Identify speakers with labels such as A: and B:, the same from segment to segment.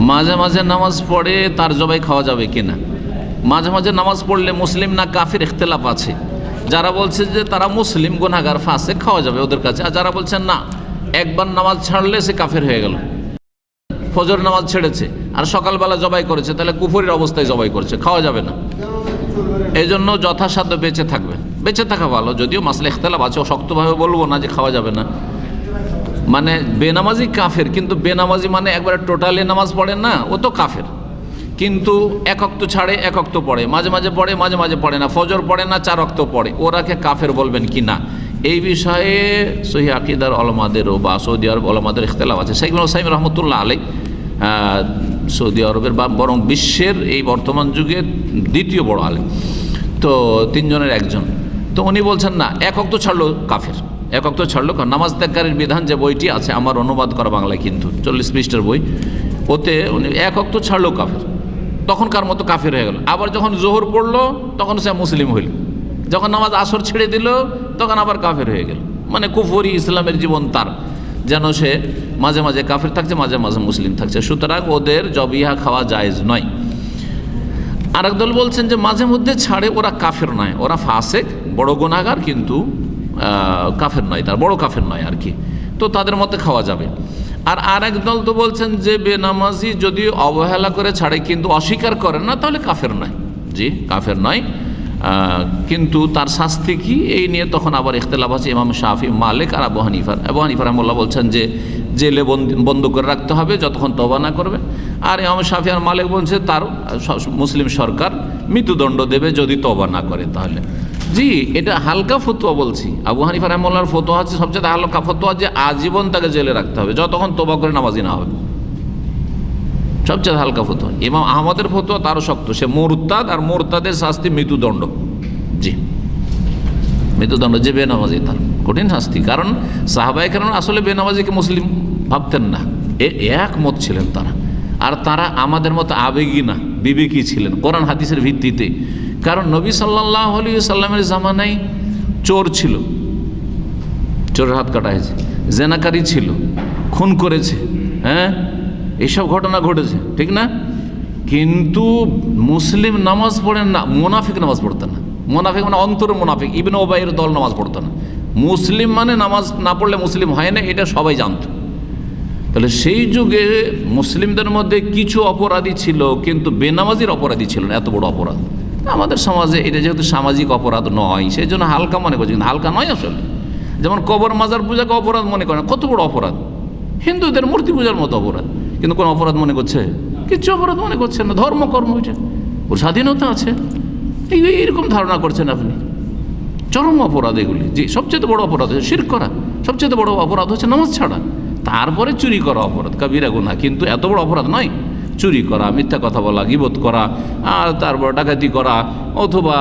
A: মাঝে মাঝে নামাজ পড়ে তার জবাই খাওয়া যাবে কিনা? মাঝে মাঝে নামাজ পড়লে মুসলিম না কাফির ইখতিলাফ আছে। যারা বলছে যে তারা মুসলিম গুনাহগার ফাসিক, খাওয়া যাবে ওদের কাছে। আর যারা বলছেন না, একবার নামাজ ছাড়লে সে কাফের হয়ে গেল, ফজর নামাজ ছেড়েছে আর সকালবেলা জবাই করেছে, তাহলে কুফরির অবস্থায় জবাই করছে, খাওয়া যাবে না। এই জন্য যথাসাধ্য বেঁচে থাকবে, বেঁচে থাকা ভালো। যদিও মাসলা ইখতিলাফ আছে, শক্তভাবে বলবো না যে খাওয়া যাবে না। মানে বেনামাজি কাফের, কিন্তু বেনামাজি মানে একবারে টোটালি নামাজ পড়ে না, ও তো কাফের। কিন্তু এক ওয়াক্ত ছাড়ে এক ওয়াক্ত পড়ে, মাঝে মাঝে পড়ে মাঝে মাঝে পড়ে না, ফজর পড়ে না 4 ওয়াক্ত পড়ে, ওরাকে কাফের বলবেন কি না, এই বিষয়ে সহিহ আকীদার ওলামাদেরও বা সৌদি আরব ওলামাদের ইখতিলাফ আছে। শাইখ ইবনে উসাইমিন রাহমাতুল্লাহ আলাইহি সৌদি আরবের বা বরং বিশ্বের এই বর্তমান যুগে দ্বিতীয় বড় আলেম, তো 3 জনের একজন। তো উনি বলছেন না, এক ওয়াক্ত ছাড়লো কাফের, এক ওয়াক্ত ছাড়লো। নামাজ ত্যাগকারীর বিধান যে বইটি আছে, আমার অনুবাদ করা বাংলায়, কিন্তু 40 পৃষ্ঠার বই, ওতে উনি এক ওয়াক্ত ছাড়লো কাফের, তখনকার মতো কাফের হয়ে গেল। আবার যখন জোহর পড়লো তখন সে মুসলিম হইল, যখন নামাজ আসর ছেড়ে দিল তখন আবার কাফের হয়ে গেল। মানে কুফরি ইসলামের জীবন তার, যেন সে মাঝে মাঝে কাফের থাকছে মাঝে মাঝে মুসলিম থাকছে। সুতরাং ওদের জবিহা খাওয়া জায়েজ নয়। আরেক দল বলছেন যে মাঝে মধ্যে ছাড়ে, ওরা কাফের নয়, ওরা ফাসেক, বড় গুনাহগার, কিন্তু কাফের নয়, তার বড় কাফের নয় আর কি, তো তাদের মতে খাওয়া যাবে। আর আরেক দল তো বলছেন যে বেনামাজি যদি অবহেলা করে ছাড়ে কিন্তু অস্বীকার করেন না, তাহলে কাফের নয়। জি, কাফের নয়, কিন্তু তার শাস্তি কি, এই নিয়ে তখন আবার ইখতিলাফ আছে ইমাম শাফি, মালিক আর আবু হানিফার। আবু হানিফা রাহমাতুল্লাহ বলছেন যে জেলে বন্ধ করে রাখতে হবে যতক্ষণ তওবা না করবে। আর ইমাম শাফি আর মালিক বলছে তার মুসলিম সরকার মৃত্যুদণ্ড দেবে যদি তওবা না করে। তাহলে জি, এটা হালকা ফতোয়া বলছি। আবু হানিফা রাহমাতুল্লাহর ফতোয়া হচ্ছে সবচেয়ে হালকা ফতোয়া, যে আজীবন তাকে জেলে রাখতে হবে যতক্ষণ তওবা করে নামাজি না হবে, সবচেয়ে হালকা ফতোয়া। ইমাম আহমদের ফতোয়া তারও শক্ত, সে মুরতাদ, আর মুরতাদের শাস্তি মৃত্যুদণ্ড। জি, মৃত্যুদণ্ড, যে বেনামাজি তার কঠিন শাস্তি। কারণ সাহাবায়ে কেরাম আসলে বেনামাজিকে মুসলিম ভাবতেন না, একমত ছিলেন তারা। আর তারা আমাদের মতো আবেগী না, বিবেকী ছিলেন কোরআন হাদিসের ভিত্তিতে। কারণ নবী সাল্লাল্লাহু আলাইহি সাল্লামের জামানায় চোর ছিল, চোরের হাত কাটা হয়েছে, জেনাকারী ছিল, খুন করেছে, হ্যাঁ, এইসব ঘটনা ঘটেছে, ঠিক না? কিন্তু মুসলিম নামাজ পড়েন না, মুনাফিক নামাজ পড়তেন না। মুনাফিক মানে অন্তর মুনাফিক, ইবনে উবাইয়ের দল নামাজ পড়তো না। মুসলিম মানে নামাজ না পড়লে মুসলিম হয় না, এটা সবাই জানত। তাহলে সেই যুগে মুসলিমদের মধ্যে কিছু অপরাধী ছিল, কিন্তু বেনামাজির অপরাধী ছিল না, এত বড় অপরাধ। আমাদের সমাজে এটা যেহেতু সামাজিক অপরাধ নয়, সেই জন্য হালকা মনে করছে, কিন্তু হালকা নয় আসলে। যেমন কবর মাজার পূজাকে অপরাধ মনে করে না, কত বড় অপরাধ। হিন্দুদের মূর্তি পূজার মতো অপরাধ, কিন্তু কোন অপরাধ মনে করছে? কিছু অপরাধ মনে করছেন না, ধর্মকর্ম, এটা ওর স্বাধীনতা আছে, এইরকম ধারণা করছেন আপনি। চরম অপরাধ এগুলি। জি, সবচেয়ে বড় অপরাধ হচ্ছে শিরক করা, সবচেয়ে বড় অপরাধ হচ্ছে নামাজ ছাড়া, তারপরে চুরি করা অপরাধ, কাবিরা গুনাহ, কিন্তু এত বড় অপরাধ নয়। চুরি করা, মিথ্যা কথা বলা, গীবত করা, আর তারপর ডাকাতি করা অথবা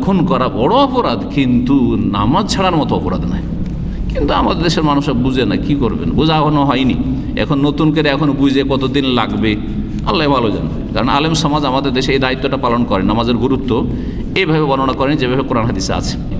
A: খুন করা বড় অপরাধ, কিন্তু নামাজ ছাড়ার মতো অপরাধ নয়। কিন্তু আমাদের দেশের মানুষরা বুঝে না, কি করবেন, বোঝানো হয়নি। এখন নতুন করে এখন বুঝে কতদিন লাগবে আল্লাহ ভালো জানেন। কারণ আলেম সমাজ আমাদের দেশে এই দায়িত্বটা পালন করে, নামাজের গুরুত্ব এইভাবে বর্ণনা করেন যেভাবে কোরআন হাদিসে আছে।